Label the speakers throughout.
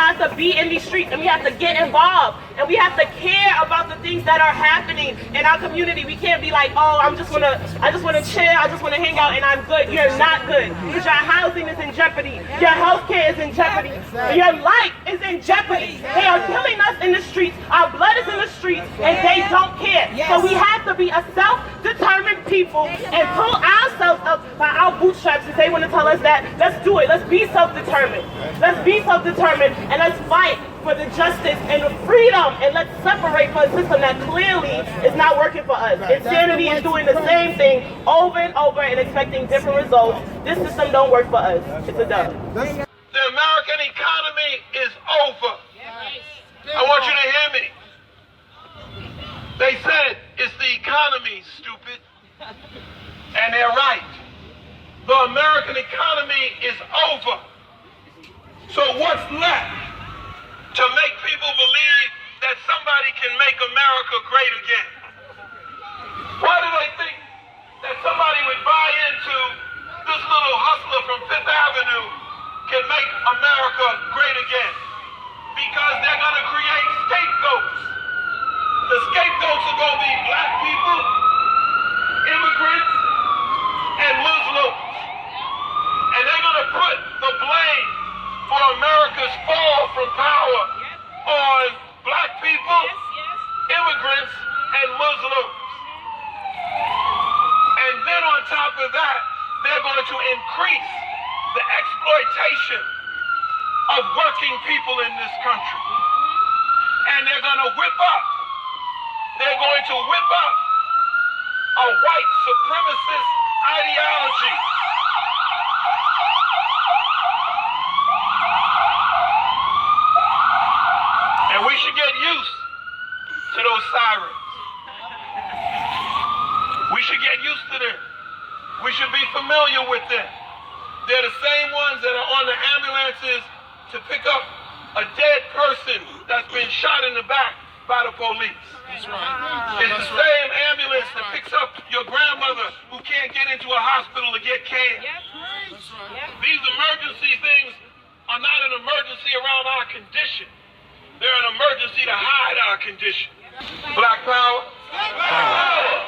Speaker 1: have to be in these streets, and we have to get involved, and we have to care about the things that are happening in our community. We can't be like, oh, I just want to chill, I just want to hang out, and I'm good. You're not good, because your housing is in jeopardy, your health care is in jeopardy, your life is in jeopardy. They are killing us in the streets, our blood is in the streets, and they don't care. So we have to be a self-determined people and pull ourselves up by our bootstraps. If they want to tell us that, let's do it. Let's be self-determined. Let's be self-determined, and let's fight for the justice and the freedom, and let's separate from a system that clearly is not working for us. Insanity is doing the same thing over and over and expecting different results. This system don't work for us. It's a dub.
Speaker 2: The American economy is over. I want you to hear me. They said it's the economy, stupid. And they're right. The American economy is over. So what's left to make people believe that somebody can make America great again? Why do they think that somebody would buy into this little hustler from Fifth Avenue can make America great again? Because they're going to create scapegoats. The scapegoats are going to be black people, immigrants, and Muslims. And they're going to put the blame for America's fall from power on black people, immigrants, and Muslims. And then on top of that, they're going to increase the exploitation of working people in this country. And they're going to whip up a white supremacist ideology. And we should get used to those sirens. We should get used to them. We should be familiar with them. They're the same ones that are on the ambulances to pick up a dead person that's been shot in the back by the police.
Speaker 3: That's right.
Speaker 2: It's the same ambulance that picks up your grandmother who can't get into a hospital to get care.
Speaker 3: That's right.
Speaker 2: These emergency things are not an emergency around our condition. They're an emergency to hide our condition. Black power.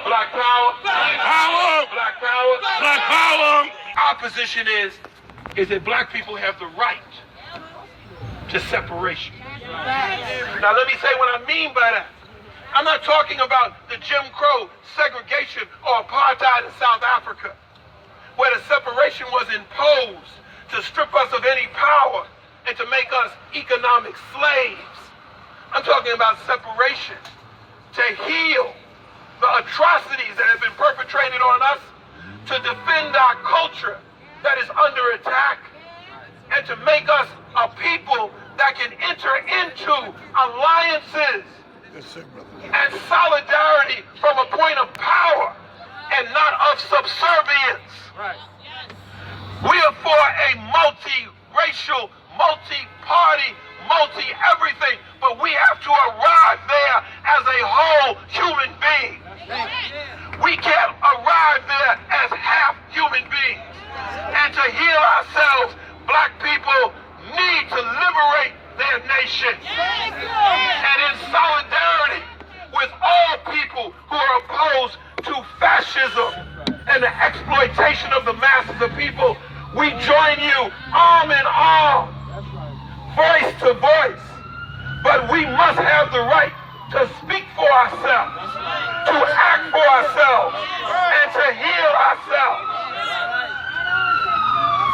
Speaker 2: Black power.
Speaker 3: Black power.
Speaker 2: Black power.
Speaker 3: Black power.
Speaker 2: Our position is that black people have the right to separation. Now let me say what I mean by that. I'm not talking about the Jim Crow segregation or apartheid in South Africa, where the separation was imposed to strip us of any power and to make us economic slaves. I'm talking about separation to heal the atrocities that have been perpetrated on us, to defend our culture that is under attack, and to make us a people that can enter into alliances and solidarity from a point of power and not of subservience.
Speaker 3: Right.
Speaker 2: We are for a multi-racial, multi-party, multi-everything, but we have to arrive there as a whole human being. We can't arrive there as half human beings. And to heal ourselves, black people need to liberate their nation. And in solidarity with all people who are opposed to fascism and the exploitation of the masses of people, we join you arm in arm, voice to voice. But we must have the right to speak for ourselves, to act for ourselves, and to heal ourselves.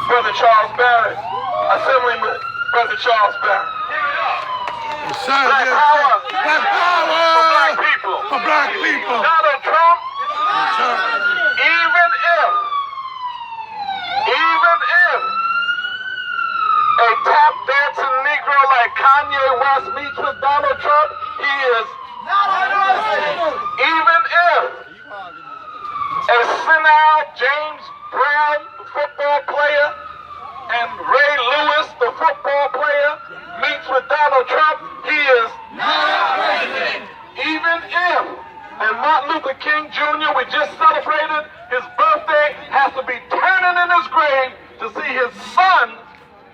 Speaker 2: Brother Charles Barrett, Assemblyman Brother Charles Barrett.
Speaker 3: Black
Speaker 2: power.
Speaker 3: Black power.
Speaker 2: For black people.
Speaker 3: For black people.
Speaker 2: Donald Trump, even if a tap dancing Negro like Kanye West meets with Donald Trump, he is not arrested. Even if a senile James Brown, the football player, and Ray Lewis, the football player, meets with Donald Trump, he is not arrested. Even if, and Martin Luther King Jr., we just celebrated his birthday, has to be turning in his grave to see his son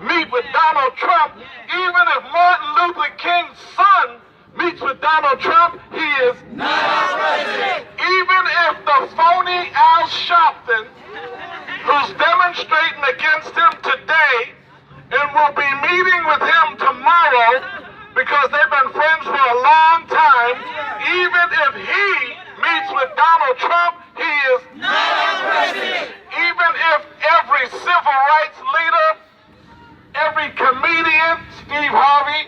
Speaker 2: meet with Donald Trump, even if Martin Luther King's son meets with Donald Trump, he is not our president. Even if the phony Al Sharpton, who's demonstrating against him today, and will be meeting with him tomorrow because they've been friends for a long time, even if he meets with Donald Trump, he is not our president. Even if every civil rights leader, every comedian, Steve Harvey,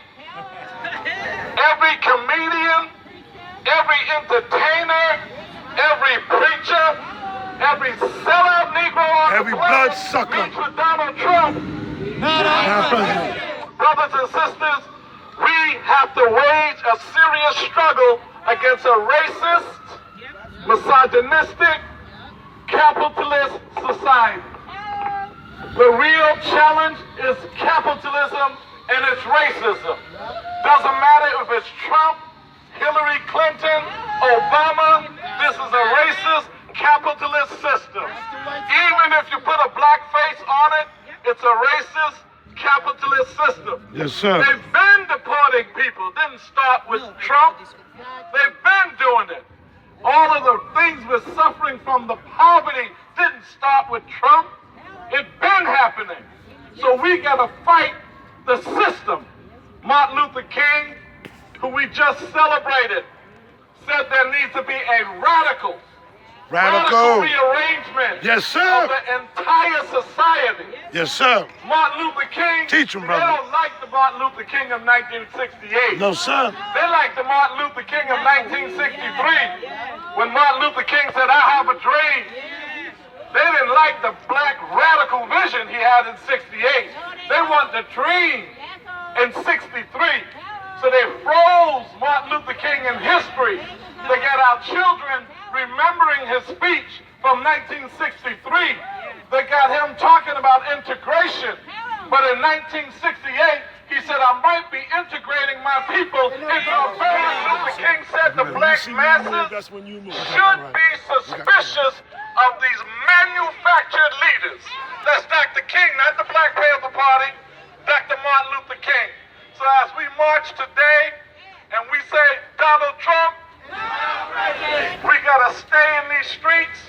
Speaker 2: every comedian, every entertainer, every preacher, every sellout Negro on
Speaker 3: Every
Speaker 2: the planet
Speaker 3: bloodsucker.
Speaker 2: meets with Donald Trump.
Speaker 3: Not our president.
Speaker 2: Brothers and sisters, we have to wage a serious struggle against a racist, misogynistic, capitalist society. The real challenge is capitalism and its racism. Doesn't matter if it's Trump, Hillary Clinton, Obama, this is a racist, capitalist system. Even if you put a black face on it, it's a racist, capitalist system.
Speaker 3: Yes, sir.
Speaker 2: They've been deporting people. Didn't start with Trump. They've been doing it. All of the things we're suffering from, the poverty, didn't start with Trump. It's been happening. So we got to fight the system. Martin Luther King, who we just celebrated, said there needs to be a radical rearrangement
Speaker 3: Yes, sir.
Speaker 2: of the entire society.
Speaker 3: Yes, sir.
Speaker 2: Martin Luther King,
Speaker 3: Teach 'em, brother.
Speaker 2: They don't like the Martin Luther King of 1968.
Speaker 3: No, sir.
Speaker 2: They like the Martin Luther King of 1963, when Martin Luther King said, I have a dream. They didn't like the black radical vision he had in 68. They want the dream in 63. So they froze Martin Luther King in history to get our children remembering his speech from 1963. They got him talking about integration. But in 1968, he said, I might be integrating my people into a Martin Luther King said the black masses should be suspicious of these manufactured leaders. That's Dr. King, not the Black Panther Party, Dr. Martin Luther King. So as we march today and we say, Donald Trump, we gotta stay in these streets.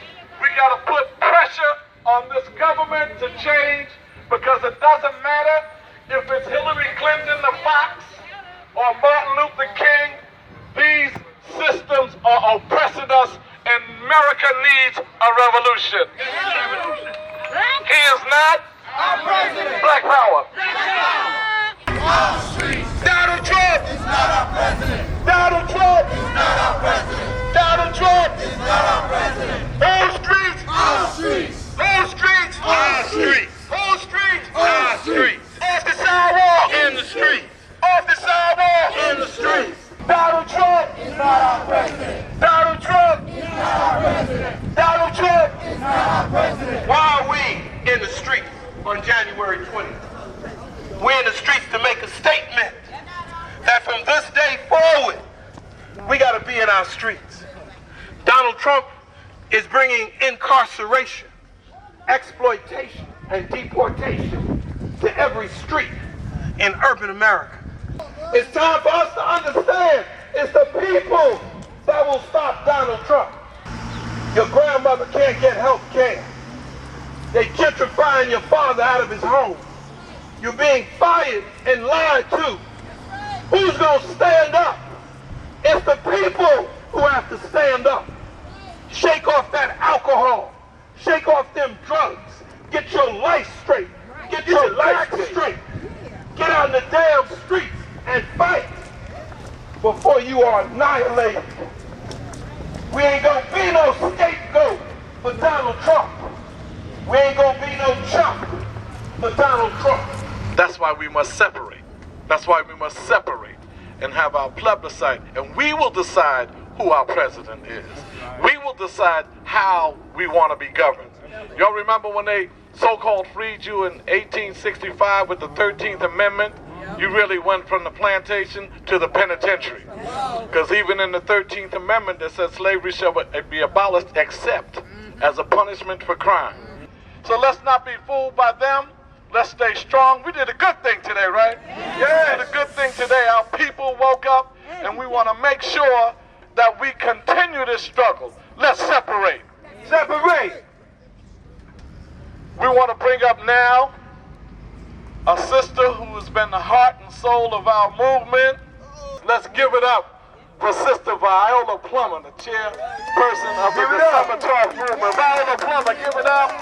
Speaker 2: We gotta put pressure on this government to change, because it doesn't matter if it's Hillary Clinton, the Fox, or Martin Luther King. These systems are oppressing us, and America needs a revolution. He is not our president. Black power. Donald Trump is not our president. Donald Trump is not our president. Donald Trump is not our president. Whole streets, our streets. Whole streets, our streets. Whole streets, our streets. Off the sidewalk, in the streets. Off the sidewalk, in the streets. Donald Trump is not our president. Donald Trump is not our president. Donald Trump is not our president. Why are we in the streets on January 20th? We're in the streets to make a statement that from this day forward, we got to be in our streets. Donald Trump is bringing incarceration, exploitation, and deportation to every street in urban America. It's time for us to understand it's the people that will stop Donald Trump. Your grandmother can't get health care. They gentrifying your father out of his home. You're being fired and lied to. Who's going to stand up? It's the people who have to stand up. Shake off that alcohol. Shake off them drugs. Get your life straight. Get your back straight. Get out in the damn streets and fight before you are annihilated. We ain't gonna be no scapegoat for Donald Trump. We ain't gonna be no chump for Donald Trump. That's why we must separate. That's why we must separate and have our plebiscite, and we will decide who our president is. We will decide how we want to be governed. Y'all remember when they so-called freed you in 1865 with the 13th Amendment? You really went from the plantation to the penitentiary. Because even in the 13th Amendment, it says slavery shall be abolished except as a punishment for crime. So let's not be fooled by them.
Speaker 4: Let's stay strong. We did a good thing today, right? Yeah, we did a good thing today. Our people woke up, and we want to make sure that we continue this struggle. Let's separate. Separate. We want to bring up now a sister who has been the heart and soul of our movement. Let's give it up for Sister Viola Plummer, the chairperson of the December 12th movement. Viola Plummer, give it up.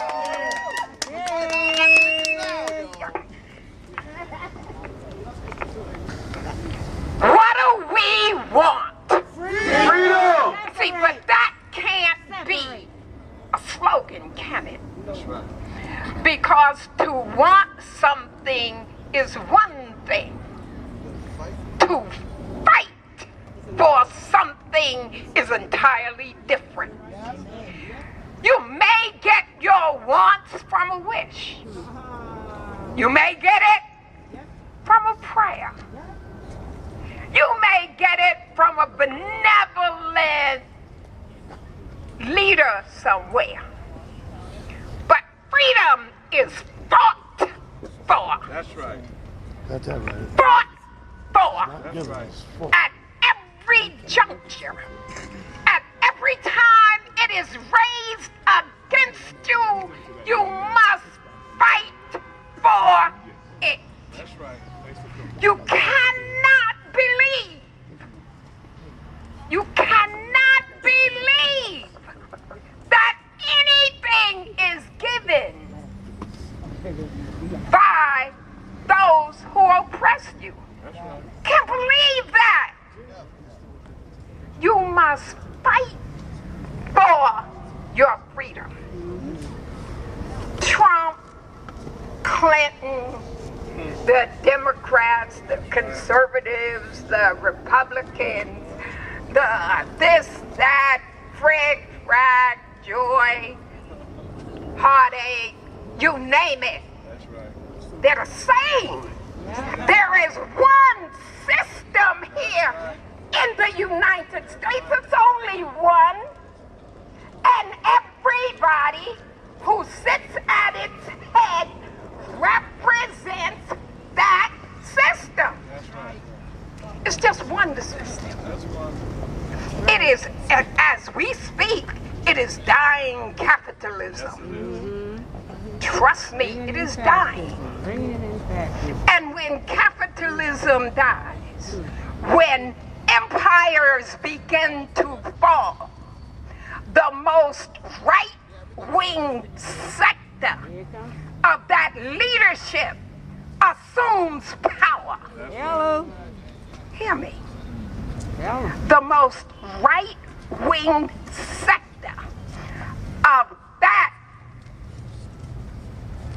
Speaker 5: What do we want?
Speaker 4: Freedom!
Speaker 5: See, but that can't be a slogan, can it?
Speaker 4: That's right.
Speaker 5: Because to want something is one thing. To fight for something is entirely different. You may get your wants from a wish. You may get it from a prayer. You may get it from a benevolent leader somewhere. But freedom is fought for.
Speaker 4: That's right.
Speaker 3: That's that right.
Speaker 5: Fought for.
Speaker 4: That's right.
Speaker 5: At every juncture. At every time it is raised against you, you must fight for it.
Speaker 4: That's right.
Speaker 5: You cannot believe. You cannot believe that anything is given by those who oppress you. Can't believe that. You must fight for your freedom. Trump, Clinton, the Democrats, the conservatives, the Republicans, the this, that, Fred, Frag, Joy, heartache, you name it.
Speaker 4: That's right.
Speaker 5: They're the same. There is one system here in the United States. It's only one. And everybody who sits at its head represents that system.
Speaker 4: That's right.
Speaker 5: It's just one system.
Speaker 4: That's one.
Speaker 5: It is, as we speak, it is dying capitalism. Trust me, it is dying. And when capitalism dies, when empires begin to fall, the most right-wing sector of that leadership assumes power. Hear me. The most right-wing sector of that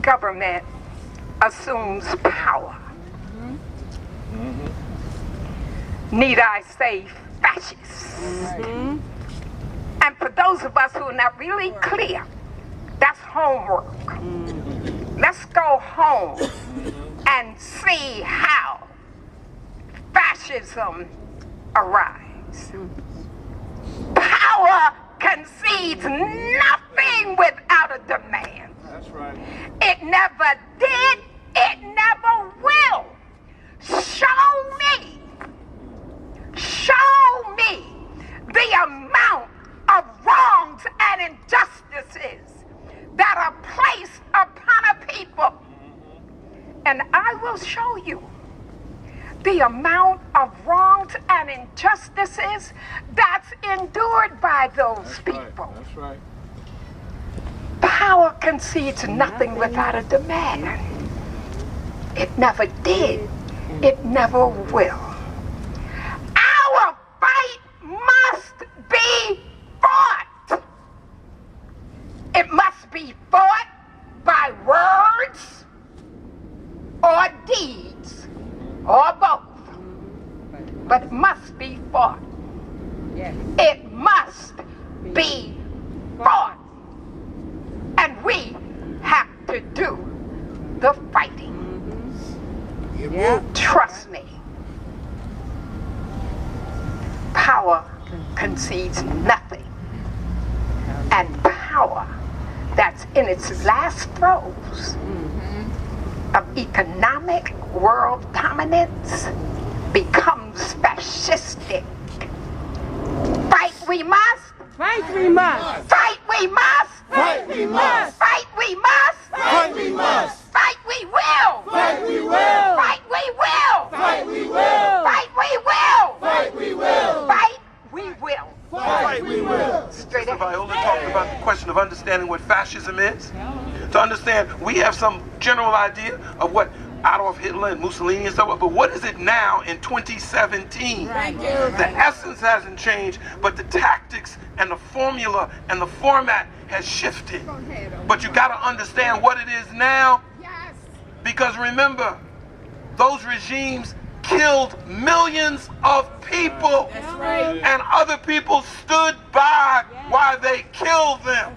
Speaker 5: government assumes power. Need I say fascists? And for those of us who are not really clear, that's homework. Let's go home and see how fascism arrives. Power concedes nothing without a demand.
Speaker 4: That's right.
Speaker 5: It never did, it never will. Show me the amount of wrongs and injustices that are placed upon a people, and I will show you the amount of wrongs and injustices that's endured by those people.
Speaker 4: That's right.
Speaker 5: Power concedes nothing without a demand. It never did. It never will. Our fight must be fought. It must be fought by words or deeds or both. But it must be fought. It must be fought. And we have to do the fighting. Trust me. Power concedes nothing. And power that's in its last throes, of economic world dominance becomes fascistic. Fight we must.
Speaker 6: Fight we must.
Speaker 5: Fight we must.
Speaker 6: Fight we must.
Speaker 5: Fight we must.
Speaker 6: Fight we must.
Speaker 5: Fight we will.
Speaker 6: Fight we will.
Speaker 5: Fight we will.
Speaker 6: Fight we will.
Speaker 5: Fight we will.
Speaker 6: Fight we will.
Speaker 5: Fight we will.
Speaker 6: Fight we will.
Speaker 5: Straight
Speaker 2: Sister
Speaker 5: ahead.
Speaker 2: Viola talked about the question of understanding what fascism is. To understand, we have some general idea of what Adolf Hitler and Mussolini and stuff, but what is it now in 2017?
Speaker 6: Thank you.
Speaker 2: The essence hasn't changed, but the tactics and the formula and the format has shifted. But you got to understand what it is now, because remember, those regimes killed millions of people.
Speaker 6: That's right.
Speaker 2: And other people stood by while they killed them.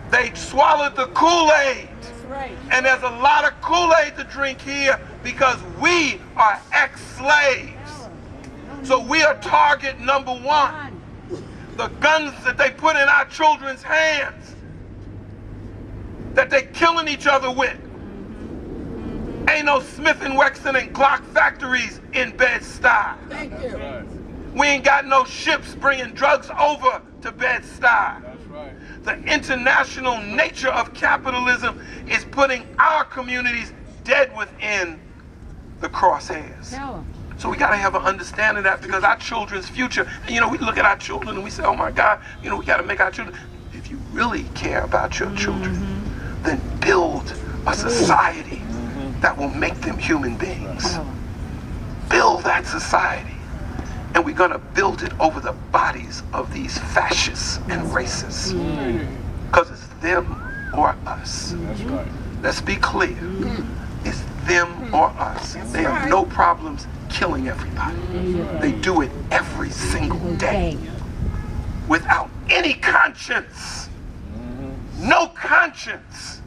Speaker 2: They swallowed the Kool-Aid.
Speaker 6: That's right.
Speaker 2: And there's a lot of Kool-Aid to drink here because we are ex-slaves. So we are target number one. The guns that they put in our children's hands, that they're killing each other with. Ain't no Smith & Wesson and Glock factories in Bed-Stuy.
Speaker 6: Thank you.
Speaker 2: We ain't got no ships bringing drugs over to Bed-Stuy. The international nature of capitalism is putting our communities dead within the crosshairs. So we got to have an understanding of that, because our children's future, and you know, we look at our children and we say, oh my God, you know, we got to make our children. If you really care about your children, then build a society that will make them human beings. Build that society. And we're going to build it over the bodies of these fascists and racists. Because it's them or us.
Speaker 3: That's right.
Speaker 2: Let's be clear. It's them or us. They have no problems killing everybody. They do it every single day. Without any conscience. No conscience.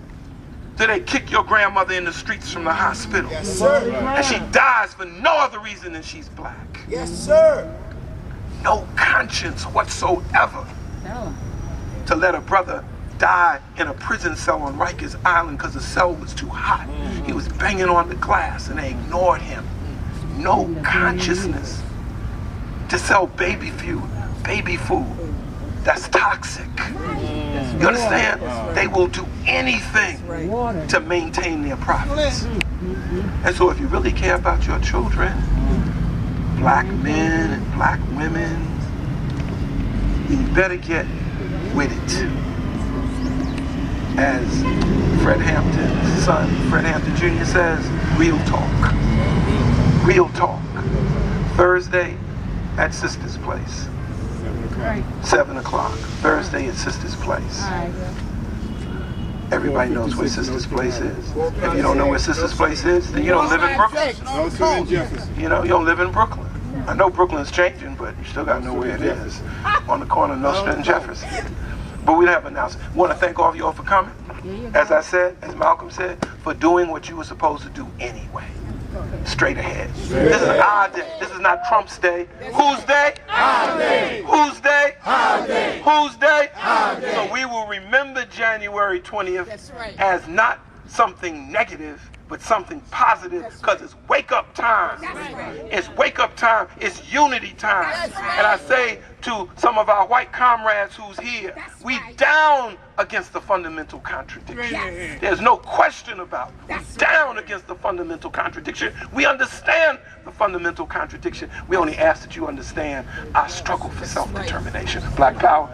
Speaker 2: Do they kick your grandmother in the streets from the hospital?
Speaker 6: Yes, sir.
Speaker 2: And she dies for no other reason than she's black.
Speaker 6: Yes, sir.
Speaker 2: No conscience whatsoever to let a brother die in a prison cell on Rikers Island because the cell was too hot. He was banging on the glass and they ignored him. No consciousness to sell baby food. That's toxic. You understand? They will do anything to maintain their profits. And so if you really care about your children, black men and black women, then you better get with it. As Fred Hampton's son, Fred Hampton Jr. says, real talk. Real talk. Thursday at Sister's Place. 7 o'clock. Thursday at Sister's Place. Everybody knows where Sister's Place is. If you don't know where Sister's Place is, then you don't live in Brooklyn. You know, you don't live in Brooklyn. I know Brooklyn's changing, but you still gotta know where it is. On the corner of Nostra and Jefferson. But we have announced. I want to thank all of you all for coming. As I said, as Malcolm said, for doing what you were supposed to do anyway. Straight ahead. This is our day. This is not Trump's day. Whose day?
Speaker 6: Our day.
Speaker 2: Whose day?
Speaker 6: Our day.
Speaker 2: Whose day?
Speaker 6: Our day.
Speaker 2: So we will remember January 20th
Speaker 6: That's right.
Speaker 2: as not something negative, but something positive, because it's wake up time. It's wake up time. It's unity time. And I say to some of our white comrades who's here, we down against the fundamental contradiction. There's no question about it. We're down against the fundamental contradiction. We understand the fundamental contradiction. We only ask that you understand our struggle for self-determination. Black power.